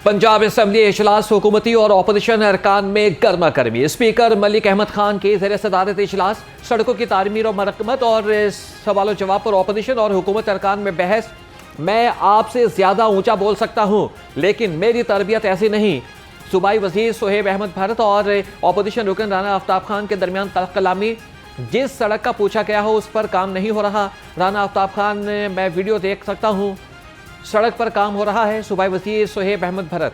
Punjab assembly इजलास हुकूमती और अपोजिशन अरकान में गर्मा गर्मी। स्पीकर मलिक अहमद खान की ज़ेर सदारत इजलास सड़कों की तामीर और मरम्मत और सवाल जवाब पर अपोजिशन और हुकूमत अरकान में बहस। मैं आपसे ज़्यादा ऊंचा बोल सकता हूं लेकिन मेरी तरबियत ऐसी नहीं। सूबाई वजीर सोहेब अहमद भरत और अपोजिशन रुकन राना आफ्ताब खान के दरमियान कलामी। जिस सड़क का पूछा गया हो उस पर काम नहीं हो रहा। राना आफ्ताब खान, मैं वीडियो देख सकता हूं, सड़क पर काम हो रहा है। सूबाई वजीर सोहेब अहमद भरत।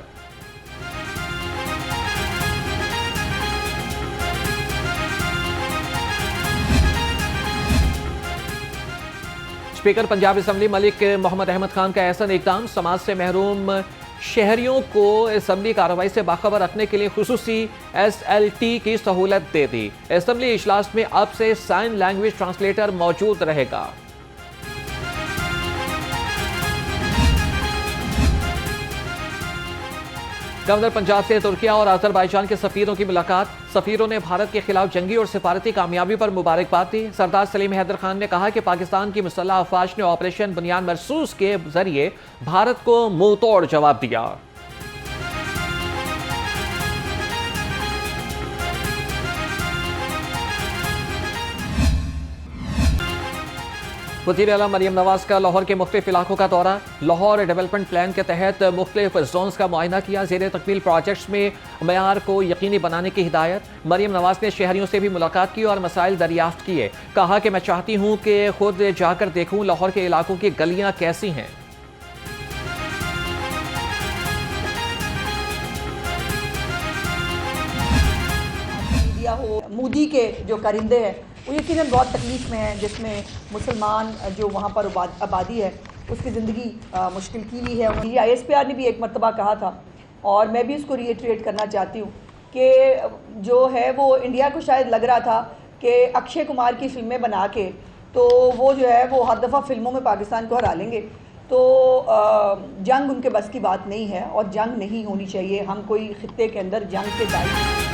स्पीकर पंजाब असेंबली मलिक मोहम्मद अहमद खान का ऐसा इकदाम समाज से महरूम शहरियों को असेंबली कार्रवाई से बाखबर रखने के लिए खुसूसी SLT की सहूलत दे दी। असेंबली इजलास में अब से साइन लैंग्वेज ट्रांसलेटर मौजूद रहेगा। गवर्नर पंजाब से तुर्किया और अजरबैजान के सफीरों की मुलाकात। सफीरों ने भारत के खिलाफ जंगी और सिफारती कामयाबी पर मुबारकबाद दी। सरदार सलीम हैदर खान ने कहा कि पाकिस्तान की मुसल्लह अफवाज ने ऑपरेशन बुनियाद मरसूस के जरिए भारत को मुंह तोड़ जवाब दिया। वज़ीर आला मरियम नवाज का लाहौर के मुख्तलिफ इलाकों का दौरा। लाहौर डेवलपमेंट प्लान के तहत मुख्तलिफ जोन्स का मुआयना किया। ज़ेर तकमील प्रोजेक्ट्स में मयार को यकीनी बनाने की हिदायत। मरियम नवाज ने शहरियों से भी मुलाकात की और मसाइल दरियाफ्त किए। कहा कि मैं चाहती हूँ कि खुद जाकर देखूँ लाहौर के इलाकों की गलियाँ कैसी हैं। मोदी के जो कारिंदे हैं वो यकीनन बहुत तकलीफ़ में हैं, जिसमें मुसलमान जो वहाँ पर आबादी है उसकी ज़िंदगी मुश्किल की हुई है। ISPR ने भी एक मरतबा कहा था और मैं भी उसको रीइटरेट करना चाहती हूँ कि जो है वो इंडिया को शायद लग रहा था कि अक्षय कुमार की फ़िल्में बना के तो वो जो है वो हर दफ़ा फ़िल्मों में पाकिस्तान को हरा लेंगे। तो जंग उनके बस की बात नहीं है और जंग नहीं होनी चाहिए। हम कोई खित्ते के अंदर जंग के दायरे।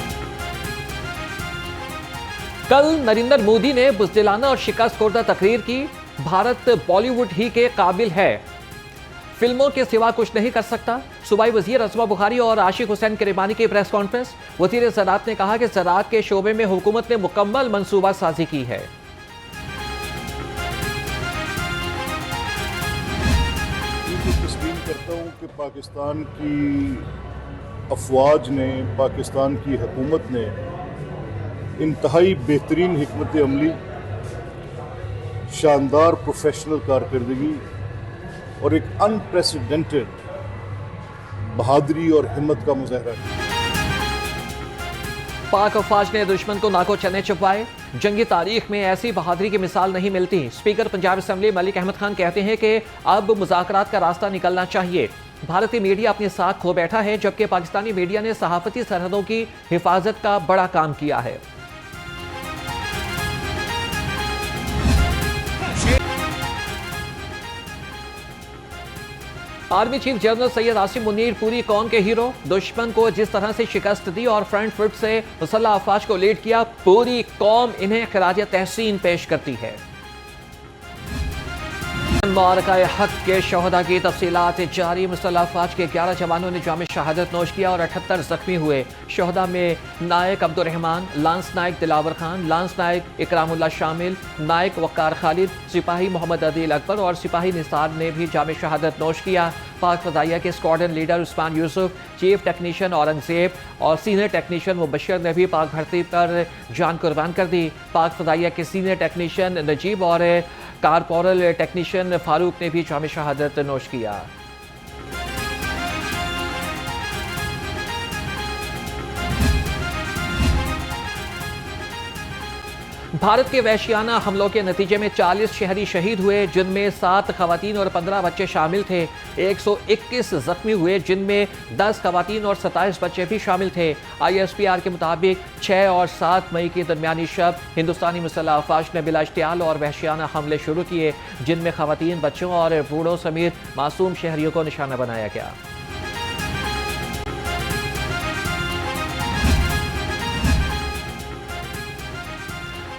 कल नरेंद्र मोदी ने बुज़दिलाना और शिकस्त खुर्दा तकरीर की। भारत बॉलीवुड ही के काबिल है, फिल्मों के सिवा कुछ नहीं कर सकता। सूबाई वजीर असमा बुखारी और आशिक हुसैन किरमानी की प्रेस कॉन्फ्रेंस। वजीर ज़राअत ने कहा कि ज़राअत के शोबे में हुकूमत ने मुकम्मल मनसूबा साजी की है। तस्लीम करता हूँ कि पाकिस्तान की अफवाज ने, पाकिस्तान की हुकूमत ने इंतहाई बेहतरीन हिकमत अमली, शानदार प्रोफेशनल कारकर्दगी और एक अनप्रेसिडेंटेड बहादुरी और हिम्मत का मुजाहरा किया। पाक अफवाज ने दुश्मन को नाको चने चुपवाए। जंगी तारीख में ऐसी बहादुरी की मिसाल नहीं मिलती। स्पीकर पंजाब असेंबली मलिक अहमद खान कहते हैं कि अब मुज़ाकरात का रास्ता निकलना चाहिए। भारतीय मीडिया अपनी साख खो बैठा है जबकि पाकिस्तानी मीडिया ने सहाफती सरहदों की हिफाजत का बड़ा काम किया है। Army chief general Syed Asim Munir पूरी कौम के हीरो। दुश्मन को जिस तरह से शिकस्त दी और फ्रंट फुट से मुसल्लह अफवाज को लीड किया, पूरी कौम इन्हें खिराज तहसीन पेश करती है। मारकाए हक के शहदा की तफसीलात जारी। मुसल्लह अफवाज के 11 जवानों ने जाम शहादत नोश किया और 78 जख्मी हुए। शहदा में नायक अब्दुर्रहमान, लांस नायक दिलावर खान, लांस नायक इकरामुल्लाह शामिल, नायक वक़ार खालिद, सिपाही मोहम्मद अदील अकबर और सिपाही निसार ने भी जाम शहादत नोश किया। पाक फ़ज़ाइया के squadron leader Usman Yusuf, chief technician Aurangzeb और सीनियर टेक्नीशियन मुबशर ने भी पाक भर्ती पर जान कुर्बान कर दी। पाक फ़ज़ाइया के सीनियर टेक्नीशियन नजीब और कारपोरल टेक्नीशियन फारूक ने भी जाम शहादत नोश किया। भारत के वहशियाना हमलों के नतीजे में 40 शहरी शहीद हुए, जिनमें 7 खवातीन और 15 बच्चे शामिल थे। 121 जख्मी हुए, जिनमें 10 खवातीन और 27 बच्चे भी शामिल थे। ISPR के मुताबिक 6 और 7 मई के दरमियानी शब हिंदुस्तानी मुसल्लह अफवाज ने बिला इश्तियाल और वहशियाना हमले शुरू किए, जिनमें खवातीन, बच्चों और बूढ़ों समेत मासूम शहरियों को निशाना बनाया गया।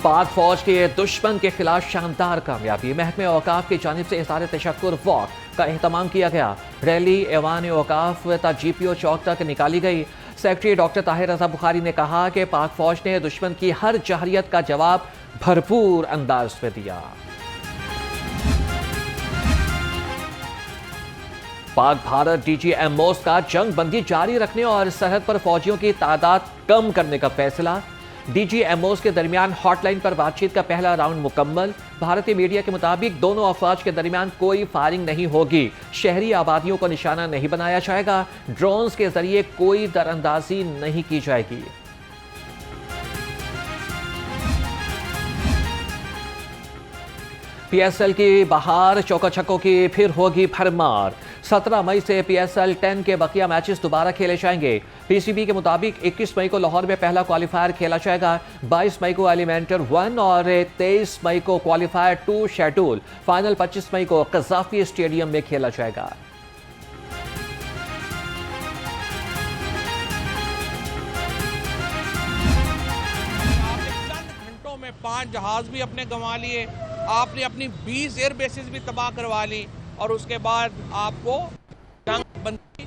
पाक फौज के दुश्मन के खिलाफ शानदार कामयाबी। महकमे औकाफ की जानिब से इज़हार तशक्कुर वॉक का एहतमाम किया गया। रैली ऐवान औकाफ ता GPO चौक तक निकाली गई। सेक्रेटरी डॉक्टर ताहिर रज़ा बुखारी ने कहा कि पाक फौज ने दुश्मन की हर जहरियत का जवाब भरपूर अंदाज में दिया। पाक भारत DGMOs का जंग बंदी जारी रखने और सरहद पर फौजियों की तादाद कम करने का फैसला। DGMOs के दरमियान हॉटलाइन पर बातचीत का पहला राउंड मुकम्मल। भारतीय मीडिया के मुताबिक दोनों अफवाज के दरमियान कोई फायरिंग नहीं होगी। शहरी आबादियों को निशाना नहीं बनाया जाएगा। ड्रोन्स के जरिए कोई दरअंदाजी नहीं की जाएगी। PSL की बहार, चौका छक्कों की फिर होगी भरमार। 17 मई से PSL 10 के बकिया मैचेस दोबारा खेले जाएंगे। PCB के मुताबिक 21 मई को लाहौर में पहला क्वालिफायर खेला जाएगा। 22 मई को एलिमेंटर 1 और 23 मई को क्वालिफायर 2 शेड्यूल। फाइनल 25 मई को कज़ाफी स्टेडियम में खेला जाएगा। चंद घंटों में 5 जहाज भी अपने गंवा लिए, आपने अपनी 20 एयर बेसिस भी तबाह करवा ली और उसके बाद आपको जंग बंदी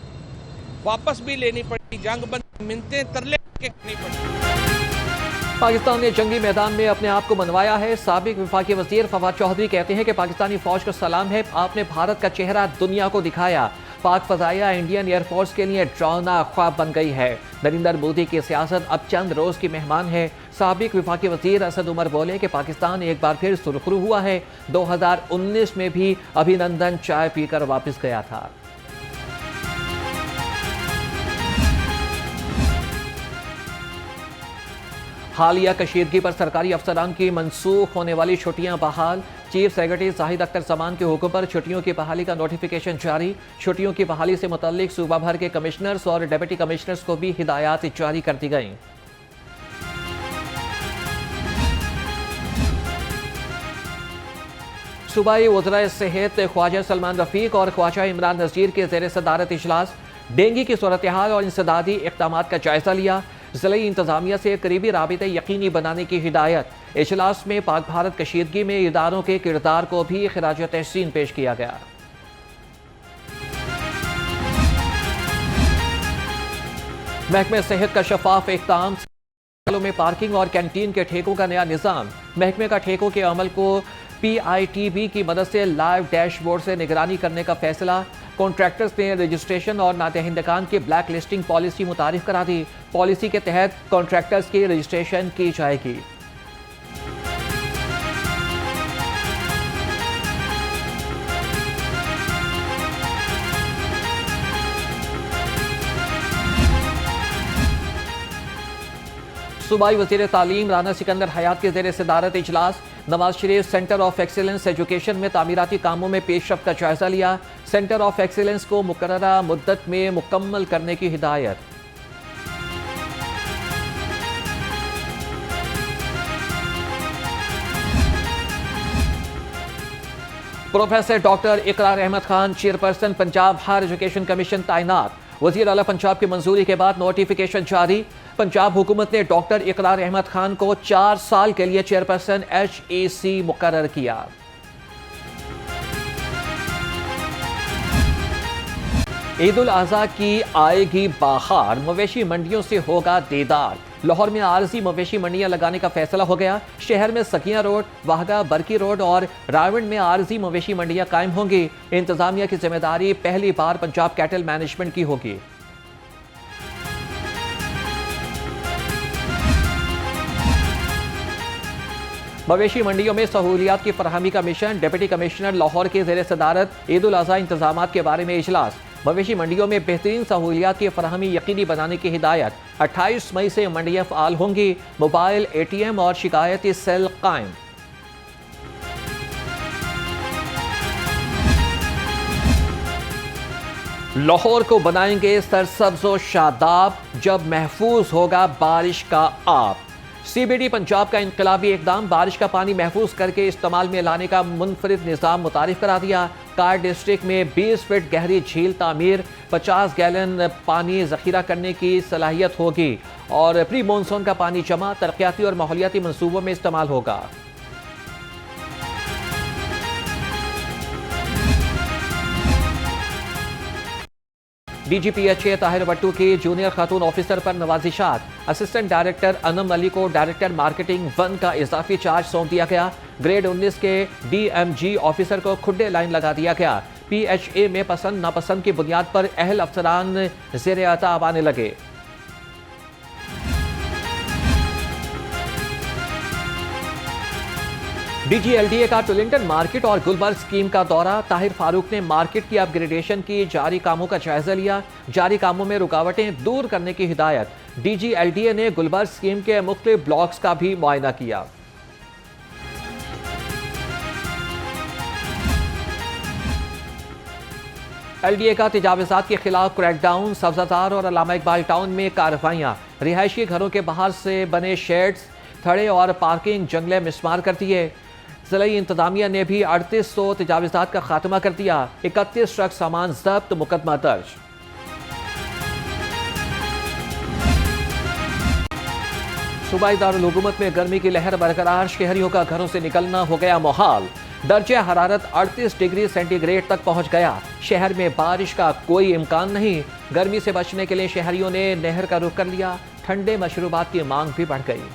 वापस भी लेनी पड़ी, जंग बंदी मिन्नतें तरले के करनी पड़ी। पाकिस्तान ने जंगी मैदान में अपने आप को मनवाया है। साबिक वफाकी वजीर फवाद चौधरी कहते हैं कि पाकिस्तानी फौज को सलाम है, आपने भारत का चेहरा दुनिया को दिखाया। पाक फजाया इंडियन एयरफोर्स के लिए डरावना ख्वाब बन गई है। नरेंद्र मोदी की सियासत अब चंद रोज की मेहमान है। साबिक वफाकी वजीर असद उमर बोले कि पाकिस्तान एक बार फिर सुरखरू हुआ है। 2019 में भी अभिनंदन चाय पीकर वापस गया था। हालिया कशीदगी पर सरकारी अफसरान की मनसूख होने वाली छुट्टियां बहाल। चीफ सेक्रेटरी जाहिद अख्तर जमान के हुक्म पर छुट्टियों की बहाली का नोटिफिकेशन जारी। छुट्टियों की बहाली से मुतल्लिक सूबा भर के कमिश्नर्स और डिप्टी कमिश्नर्स को भी हिदायत जारी कर दी गई। सूबाई वज़राए सेहत ख्वाजा सलमान रफीक और ख्वाजा इमरान नज़ीर के ज़ेर सदारत इजलास। डेंगू की सूरत हाल और इंसदादी इक़दाम का जायजा लिया। ज़िले इंतज़ामिया से करीबी राबिते यकीनी बनाने की हिदायत। इजलास में पाक भारत कशीदगी में इदारों के किरदार को भी खिराज तहसीन पेश किया गया। महकमे सेहत का शफाफ इक़दाम। में पार्किंग और कैंटीन के ठेकों का नया निज़ाम। महकमे का ठेकों के अमल को PITB की मदद से लाइव डैशबोर्ड से निगरानी करने का फैसला। कॉन्ट्रैक्टर्स ने रजिस्ट्रेशन और नादहिंदगान की ब्लैक लिस्टिंग पॉलिसी मुतारिफ करा दी। पॉलिसी के तहत कॉन्ट्रैक्टर्स की रजिस्ट्रेशन की जाएगी। सूबाई वज़ीर तालीम राना सिकंदर हयात के ज़ेर सदारत इजलास। Nawaz Sharif centre of excellence education में तामीराती कामों में पेशरफ्त का जायजा लिया। सेंटर ऑफ एक्सीलेंस को मुकर्ररा मुद्दत में मुकम्मल करने की हिदायत। Professor doctor Iqrar Ahmad Khan chairperson Punjab higher education commission तैनात। वज़ीर आला पंजाब की मंजूरी के बाद नोटिफिकेशन जारी। पंजाब हुकूमत ने डॉक्टर इकरार अहमद खान को 4 साल के लिए चेयरपर्सन HEC मुकर्रर किया। ईद उल अज़हा की आएगी बाहर, मवेशी मंडियों से होगा दीदार। लाहौर में आरजी मवेशी मंडियां लगाने का फैसला हो गया। शहर में सकिया रोड, वाहगा बरकी रोड और रावण में आरजी मवेशी मंडियां कायम होंगी। इंतजामिया की जिम्मेदारी पहली बार पंजाब कैटल मैनेजमेंट की होगी। मवेशी मंडियों में सहूलियात की फरहमी का मिशन। डिप्टी कमिश्नर लाहौर के ज़ेर सदारत ईद उल अज़हा इंतजामात के बारे में इजलास। मवेशी मंडियों में बेहतरीन सहूलियात की फरहमी यकीनी बनाने की हिदायत। 28 मई से मंडियां फ़ाल होंगी। मोबाइल ATM और शिकायती सेल कायम। लाहौर को बनाएंगे सरसब्ज़ व शादाब, जब महफूज होगा बारिश का आब। CBD पंजाब का इनकलाबी इकदाम, बारिश का पानी महफूज करके इस्तेमाल में लाने का मुनफरिद निज़ाम मुतारिफ करा दिया। कार डिस्ट्रिक्ट में 20 फीट गहरी झील तामीर, 50 गैलन पानी जखीरा करने की सलाहियत होगी और प्री मानसून का पानी जमा तरक्याती और माहौलियाती मनसूबों में इस्तेमाल होगा। DGPHA ताहिर भट्टू की जूनियर खातून ऑफिसर पर नवाजिशात, असिस्टेंट डायरेक्टर अनम अली को डायरेक्टर मार्केटिंग 1 का इजाफी चार्ज सौंप दिया गया। ग्रेड 19 के DMG ऑफिसर को खुड्डे लाइन लगा दिया गया। PHA में पसंद नापसंद की बुनियाद पर अहल अफसरान ज़ेरे अताब आने लगे। DGLDA का टुलिंगटन मार्केट और गुलबर्ग स्कीम का दौरा, ताहिर फारूक ने मार्केट की अपग्रेडेशन की जारी कामों का जायजा लिया। जारी कामों में रुकावटें दूर करने की हिदायत। DGLDA ने गुलबर्ग स्कीम के मुख्तलिफ ब्लॉक्स का भी मुआयना किया। LDA का तजावुज़ात के खिलाफ क्रैकडाउन, सब्जादार और अल्लामा इकबाल टाउन में कार्रवाइयाँ। रिहायशी घरों के बाहर से बने शेड्स, थड़े और पार्किंग जंगले मिसमार कर दिए। ज़िला इंतजामिया ने भी 3800 तजावुज़ात का खात्मा कर दिया। 31 ट्रक सामान जब्त, मुकदमा दर्ज। सूबाई दारुल हुकूमत में गर्मी की लहर बरकरार, शहरियों का घरों से निकलना हो गया मुहाल। दर्जा हरारत 38 डिग्री सेंटीग्रेड तक पहुंच गया। शहर में बारिश का कोई इम्कान नहीं। गर्मी से बचने के लिए शहरियों ने नहर का रुख कर लिया। ठंडे मशरूबात की मांग भी बढ़ गई।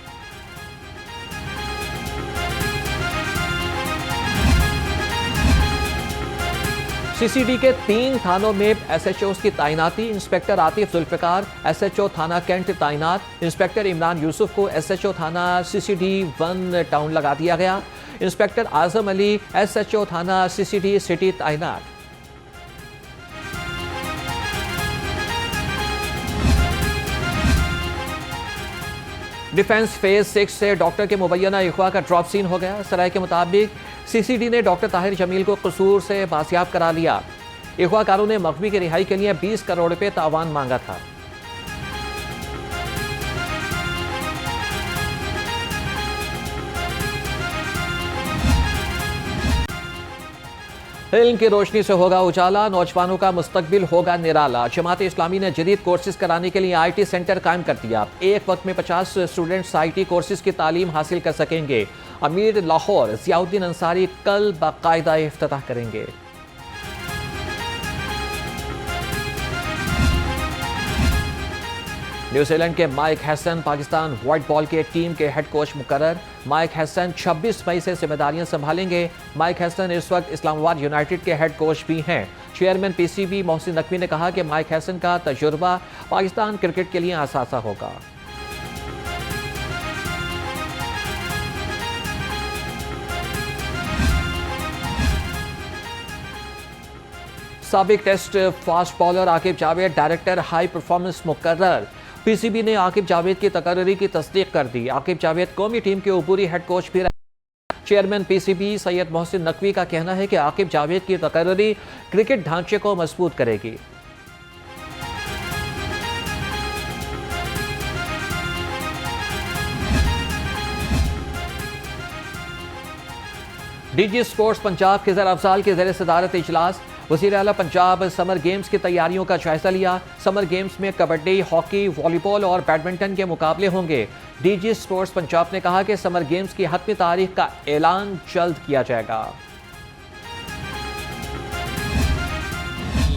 CCD के 3 थानों में SHOs की तैनाती। इंस्पेक्टर आतिफ जुल्फिकार SHO थाना कैंट तैनात। इंस्पेक्टर इमरान यूसुफ को SHO थाना CCD 1 टाउन लगा दिया गया। इंस्पेक्टर आजम अली SHO थाना CCD सिटी तैनात। डिफेंस फेज 6 से डॉक्टर के मुबैना अगवा का ड्रॉप सीन हो गया। सराय के मुताबिक CCD ने डॉक्टर ताहिर जमील को कसूर से बासियाब करा लिया। अगवाकारों ने मखबी की रिहाई के लिए 20 करोड़ रुपए तावान मांगा था। इल्म की रोशनी से होगा उजाला, नौजवानों का मुस्तकबिल होगा निराला। जमात इस्लामी ने जदीद कोर्सेज कराने के लिए IT सेंटर कायम कर दिया। एक वक्त में 50 स्टूडेंट्स IT कोर्सेज की तालीम हासिल कर सकेंगे। अमीर लाहौर ज़ियाउद्दीन अंसारी कल बाकायदा इफ्तिताह करेंगे। न्यूजीलैंड के mic Hesson Pakistan white ball के टीम के हेड कोच मुकर्रर। माइक हैसन 26 मई से जिम्मेदारियां संभालेंगे। माइक हैसन इस वक्त इस्लामाबाद यूनाइटेड के हेड कोच भी हैं। चेयरमैन PCB मोहसिन नकवी ने कहा कि माइक हैसन का तजुर्बा पाकिस्तान क्रिकेट के लिए असासा होगा। साबिक test fast bowler Aqib Javed director high performance मुकर्रर। PCB ने आकिब जावेद की तकर्री की तस्दीक कर दी। आकिब जावेद कौमी टीम के ऊपरी हेड कोच भी रहे। चेयरमैन PCB सैयद मोहसिन नकवी का कहना है कि आकिब जावेद की तकर्री क्रिकेट ढांचे को मजबूत करेगी। DG स्पोर्ट्स पंजाब खिजर अफजाल के ज़ेर सदारत इजलास। वज़ीर आला पंजाब समर गेम्स की तैयारियों का जायजा लिया। समर गेम्स में कबड्डी, हॉकी, वॉलीबॉल और बैडमिंटन के मुकाबले होंगे। DG स्पोर्ट्स पंजाब ने कहा कि समर गेम्स की हतमी तारीख का ऐलान जल्द किया जाएगा।